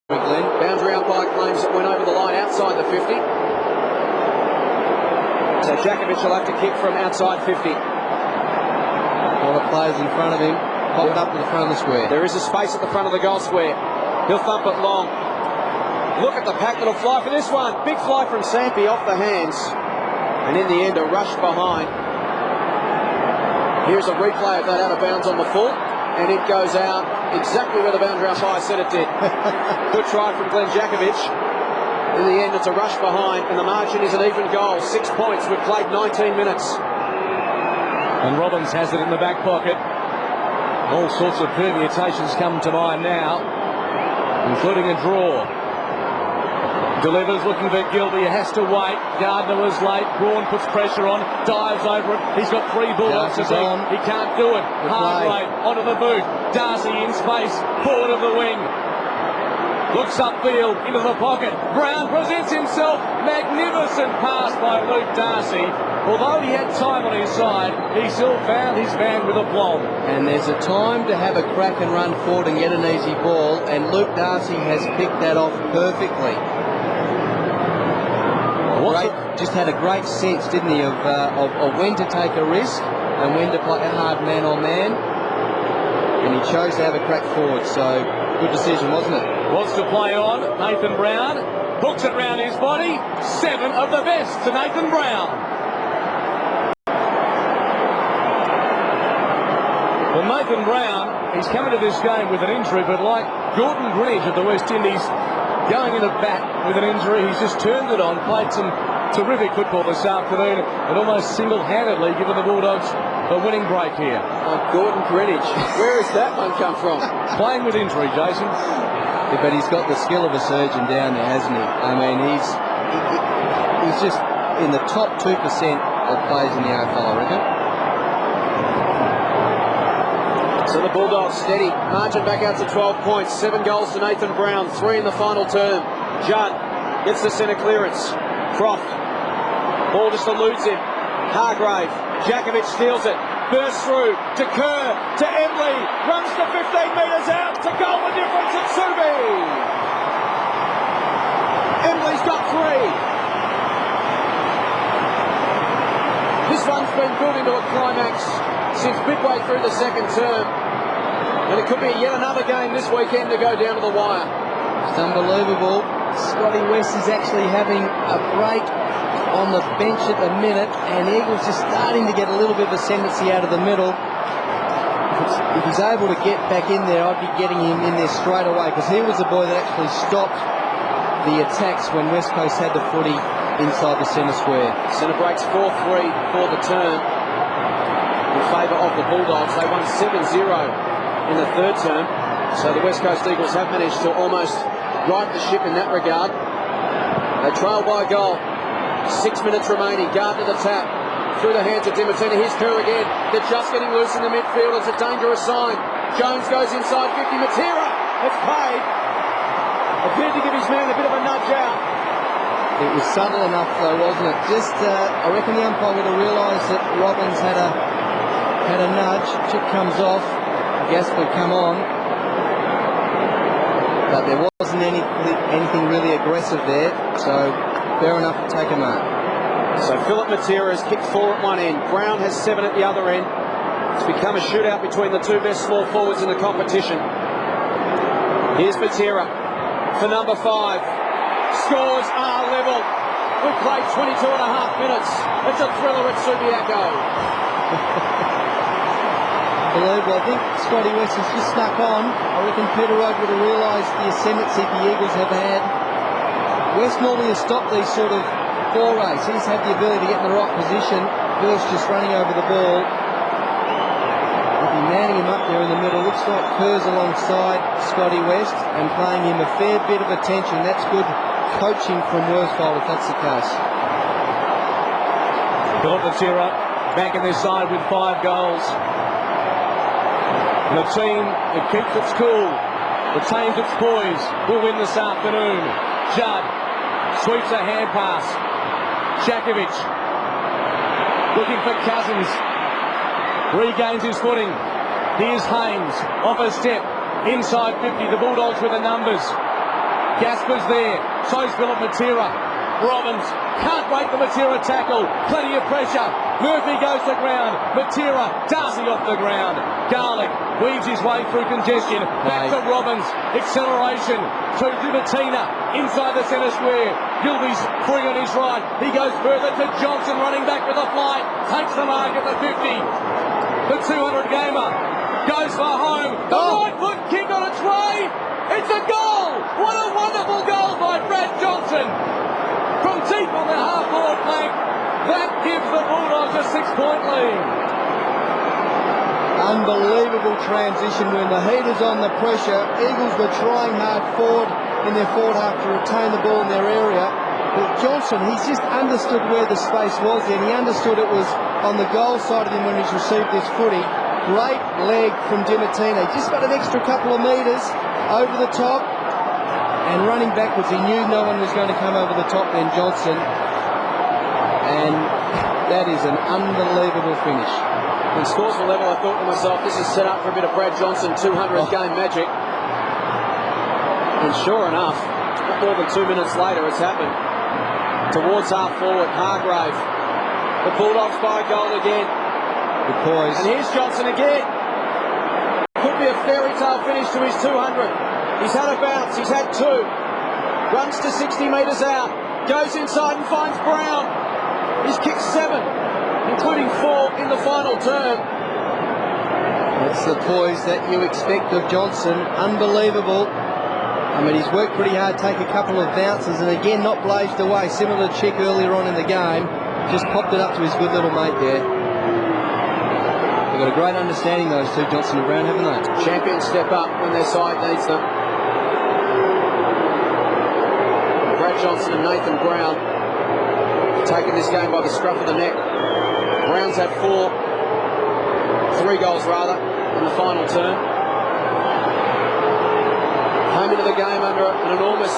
Boundary umpire claims it went over the line outside the 50. So Jakovic will have to kick from outside 50. All the players in front of him pop it up to the front of the square. There is a space at the front of the goal square. He'll thump it long. Look at the pack that'll fly for this one. Big fly from Sampi off the hands. And in the end, a rush behind. Here's a replay of that out of bounds on the full. And it goes out exactly where the boundary umpire said it did. Good try from Glenn Jakovic. In the end, it's a rush behind, and the margin is an even goal. 6 points. We've played 19 minutes. And Robbins has it in the back pocket. All sorts of permutations come to mind now, including a draw. Delivers, looking for Gilby, has to wait. Gardner was late. Braun puts pressure on, dives over it. He's got 3 Bulldogs to beat. He can't do it. Hargrave onto the boot. Darcy in space, forward of the wing. Looks upfield, into the pocket. Brown presents himself. Magnificent pass by Luke Darcy. Although he had time on his side, he still found his man with a plonk. And there's a time to have a crack and run forward and get an easy ball, and Luke Darcy has picked that off perfectly. Just had a great sense, didn't he, of when to take a risk and when to play a hard man-on-man. And he chose to have a crack forward, so good decision, wasn't it? Wants to play on. Nathan Brown hooks it round his body. 7 of the best to Nathan Brown. Well, Nathan Brown, he's coming to this game with an injury, but like Gordon Greenidge of the West Indies, going in a bat with an injury, he's just turned it on, played some terrific football this afternoon, and almost single-handedly given the Bulldogs a winning break here. Oh, Gordon Greenidge. Where has that one come from? Playing with injury, Jason. Yeah, but he's got the skill of a surgeon down there, hasn't he? I mean, he's just in the top 2% of players in the AFL, I reckon. So the Bulldogs steady. Margin back out to 12 points. 7 goals to Nathan Brown. 3 in the final term. Judd gets the centre clearance. Croft. Ball just eludes him. Hargrave. Jakovic steals it. Bursts through to Kerr. To Emley. Runs to 15 metres out. To goal the difference at Subi. Emley's got 3. This one's been built into a climax since midway through the second term, and it could be yet another game this weekend to go down to the wire. It's unbelievable. Scotty West is actually having a break on the bench at the minute, and Eagles just starting to get a little bit of ascendancy out of the middle. If he's able to get back in there, I'd be getting him in there straight away, because he was the boy that actually stopped the attacks when West Coast had the footy inside the centre square. Centre breaks 4-3 for the term in favour of the Bulldogs. They won 7-0 in the third term, so the West Coast Eagles have managed to almost right the ship in that regard. They trail by a goal. 6 minutes remaining. Gardner the tap through the hands of Dimittina. Here's Kerr again. They're just getting loose in the midfield. It's a dangerous sign. Jones goes inside 50. Matera has paid. Appeared to give his man a bit of a nudge out. It was subtle enough though, wasn't it? Just, I reckon the umpire would have realised that Robbins had a nudge. Chip comes off. Gasper come on. But there wasn't anything really aggressive there, so fair enough to take a mark. So Philip Matera has kicked 4 at one end. Brown has 7 at the other end. It's become a shootout between the 2 best small forwards in the competition. Here's Matera for number 5. Scores are level. We've played 22 and a half minutes. It's a thriller at Subiaco. Unbelievable. I think Scotty West has just snuck on. I reckon Peter Wright would have realised the ascendancy the Eagles have had. West normally has stopped these sort of forays. He's had the ability to get in the right position. Bill's just running over the ball. I'll be manning him up there in the middle. Looks like Kerr's alongside Scotty West and playing him a fair bit of attention. That's good coaching from Worsfold if that's the case. Philip Matera back in this side with 5 goals. And the team that keeps its cool, retains its poise, will win this afternoon. Judd sweeps a hand pass. Jakovic looking for Cousins. Regains his footing. Here's Haynes off a step. Inside 50, the Bulldogs with the numbers. Gasper's there. So's Philip Matera. Robbins can't break the Matera tackle. Plenty of pressure. Murphy goes to ground. Matera, Darcy off the ground. Garlic weaves his way through congestion. Back to Robbins. Acceleration to Livertina inside the centre square. Gilby's free on his right. He goes further to Johnson running back with a flight. Takes the mark at the 50. The 200 gamer goes for home. The right foot kick on its way. It's a goal. What a wonderful goal by Brad Johnson. From deep on the half-forward flank, that gives the Bulldogs a 6-point lead. Unbelievable transition when the heat is on the pressure. Eagles were trying hard forward in their forward half to retain the ball in their area. But Johnson, he's just understood where the space was then. He understood it was on the goal side of him when he's received this footy. Great leg from Dimitino. Just got an extra couple of metres over the top. And running backwards, he knew no one was going to come over the top then, Johnson. And that is an unbelievable finish. When scores were level, I thought to myself, this is set up for a bit of Brad Johnson 200 game magic. And sure enough, not more than 2 minutes later, it's happened. Towards half forward, Hargrave. The Bulldogs by a goal again. Good poise. And here's Johnson again. Could be a fairy tale finish to his 200. He's had a bounce, he's had 2. Runs to 60 metres out. Goes inside and finds Brown. He's kicked 7, including 4 in the final term. That's the poise that you expect of Johnson. Unbelievable. I mean, he's worked pretty hard, take a couple of bounces, and again, not blazed away. Similar to Chick earlier on in the game. Just popped it up to his good little mate there. They've got a great understanding, those two, Johnson and Brown, haven't they? Champions step up when their side needs them. Brad Johnson and Nathan Brown taking this game by the scruff of the neck. Brown's had 3 goals rather, in the final term. Came into the game under an enormous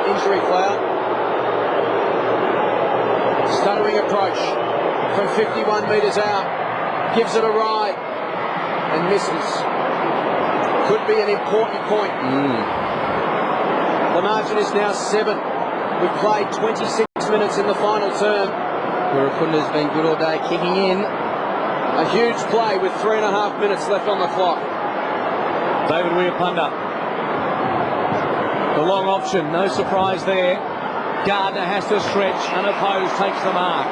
injury cloud. Stuttering approach from 51 metres out. Gives it a ride and misses. Could be an important point. The margin is now 7. We've played 26 minutes in the final term. Wirapunda's been good all day kicking in. A huge play with 3.5 minutes left on the clock. David Wirapunda. The long option, no surprise there. Gardner has to stretch, unopposed, takes the mark.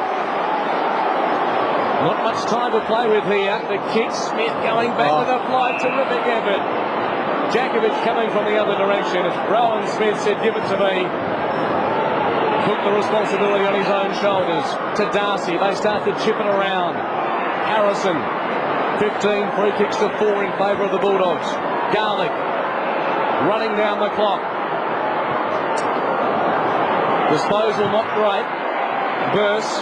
Not much time to play with here. The kick, Smith going back with a flight, terrific effort. Jakovic coming from the other direction. As Rowan Smith said, give it to me. Took the responsibility on his own shoulders. To Darcy, they start to chip it around. Harrison, 15 free kicks to 4 in favour of the Bulldogs. Garlic, running down the clock. Disposal not great. Burst.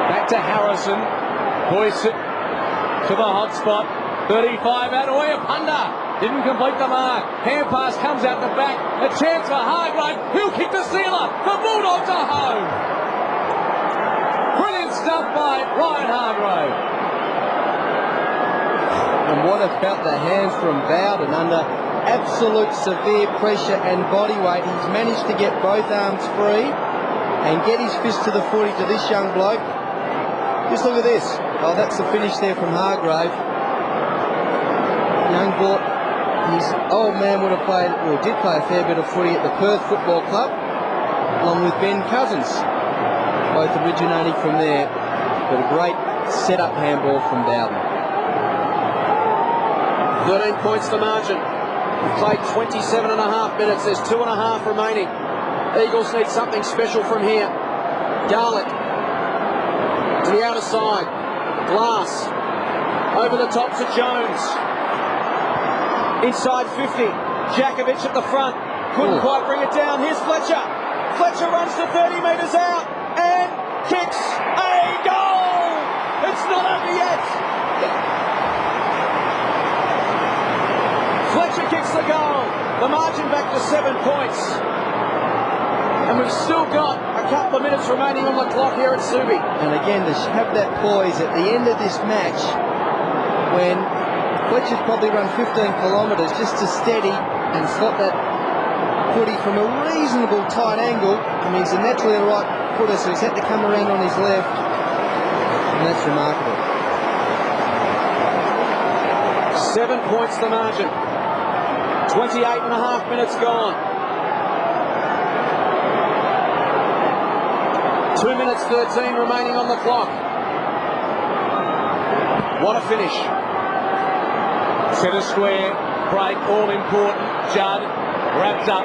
Back to Harrison. Hoists it to the hot spot. 35 out. Wirapunda didn't complete the mark. Hand pass comes out the back. A chance for Hargrave. He'll kick the sealer. The Bulldogs are home. Brilliant stuff by Ryan Hargrave. And what about the hands from Bowden under absolute severe pressure and body weight? He's managed to get both arms free and get his fist to the footy to this young bloke. Just look at this. Oh, that's the finish there from Hargrave. Young boy, his old man would have played, or did play a fair bit of footy at the Perth Football Club, along with Ben Cousins, both originating from there. But a great set-up handball from Bowden. 13 points the margin. We've played 27.5 minutes. There's 2.5 remaining. Eagles need something special from here. Garlic to the outer side. Glass over the top to Jones. Inside 50. Jakovic at the front. Couldn't quite bring it down. Here's Fletcher. Fletcher runs to 30 metres out and kicks a goal. It's not over yet. Fletcher kicks the goal. The margin back to 7 points. And we've still got a couple of minutes remaining on the clock here at Subi. And again, to have that poise at the end of this match, when Fletcher's probably run 15 kilometres just to steady and slot that footy from a reasonable tight angle. I mean, he's a naturally a right footer, so he's had to come around on his left, and that's remarkable. 7 points the margin. 28.5 minutes gone. 2 minutes 13 remaining on the clock. What a finish. Centre square, break, all important. Judd, wrapped up.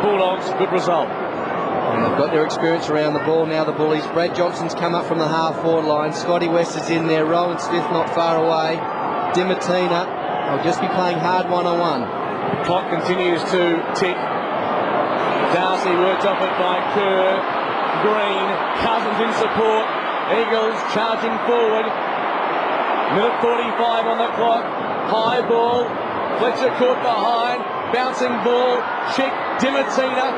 Bulldogs, good result. And they've got their experience around the ball now, the Bullies. Brad Johnson's come up from the half-forward line. Scotty West is in there. Rowan Smith not far away. Dimatina will just be playing hard one-on-one. Clock continues to tick. Darcy worked off it by Kerr. Green, Cousins in support. Eagles charging forward. Minute 45 on the clock. High ball. Fletcher caught behind. Bouncing ball. Chick, Dimatina.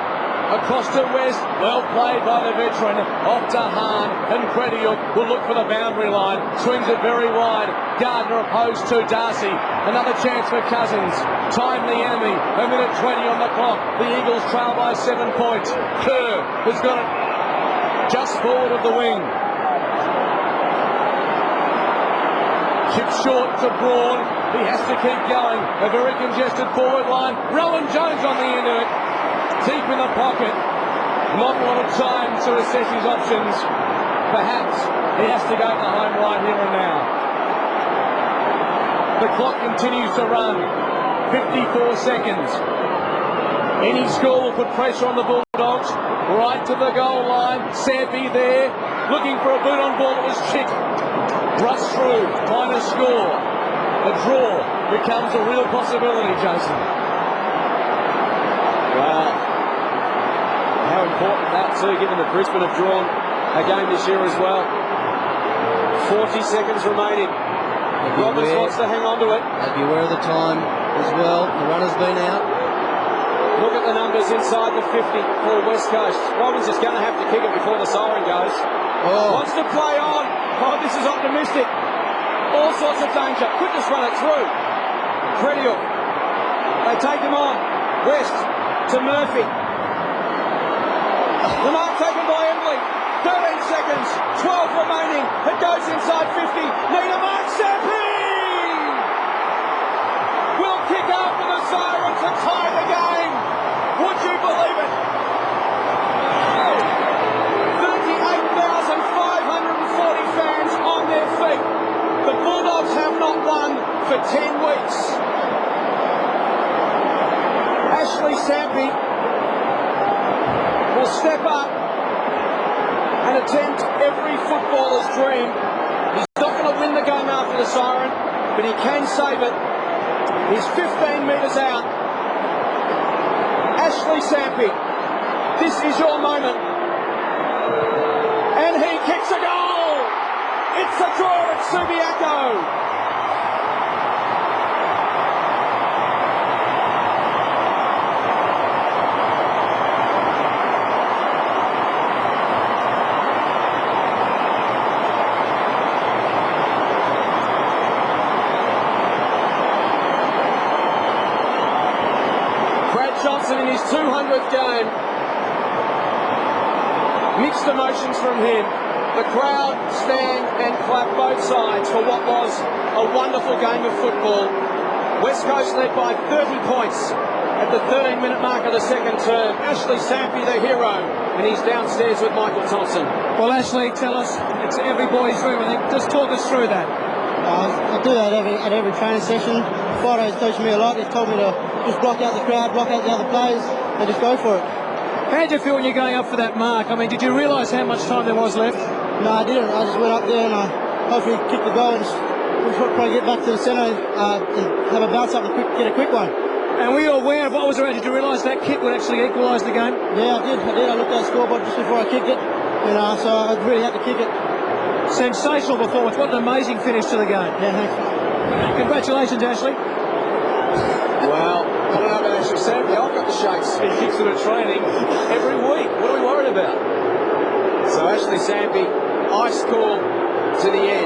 Across to West. Well played by the veteran. Off to Hahn. And Crediuk will look for the boundary line. Swings it very wide. Gardner opposed to Darcy. Another chance for Cousins. Time the enemy. A minute 20 on the clock. The Eagles trail by 7 points. Kerr has got it just forward of the wing. Chip short to Braun. He has to keep going. A very congested forward line. Rowan Jones on the end of it. Deep in the pocket. Not a lot of time to assess his options. Perhaps he has to go to home right here and now. The clock continues to run. 54 seconds. Any score will put pressure on the Bulldogs. Right to the goal line. Sampi there. Looking for a boot on ball. It was Chick. Rust through. Minor score. A draw becomes a real possibility, Jason. Wow. How important that too, given that Brisbane have drawn a game this year as well. 40 seconds remaining. Roberts wants to hang on to it. They'd be aware of the time as well. The runner's been out. Look at the numbers inside the 50 for West Coast. Robbins is going to have to kick it before the siren goes. Wants to play on. Oh, this is optimistic. All sorts of danger. Could just run it through. Crediuk. They take him on. West to Murphy. The mark taken by Embley. 13 seconds. 12 remaining. It goes inside 50. Need a mark. Sampi will kick after the siren to tie the game. Would you believe it? 38,540 fans on their feet. The Bulldogs have not won for 10 weeks. Ashley Sampi will step up and attempt every footballer's dream. He's not going to win the game after the siren, but he can save it. He's 15 metres out. Ashley Sampi, this is your moment. And he kicks a goal. It's a draw at Subiaco. Johnson in his 200th game. Mixed emotions from him. The crowd stand and clap both sides for what was a wonderful game of football. West Coast led by 30 points at the 13-minute mark of the second term. Ashley Sampi, the hero, and he's downstairs with Michael Thompson. Well, Ashley, tell us, it's every boy's dream, I think. Just talk us through that. I do that at every training session. Fridays coached me a lot. He's told me to just block out the crowd, block out the other players, and just go for it. How did you feel when you're going up for that mark? I mean, did you realise how much time there was left? No, I didn't. I just went up there and I hopefully kicked the goal and just probably get back to the centre and have a bounce up and get a quick one. And were you aware of what was around? Did you realise that kick would actually equalise the game? Yeah, I did. I looked at the scoreboard just before I kicked it, and so I really had to kick it. Sensational performance. What an amazing finish to the game. Yeah, thanks. Congratulations, Ashley. Well, I don't know about Ashley Sampi. I've got the shakes. He kicks it at training every week. What are we worried about? So Ashley Sampi, ice cool to the end.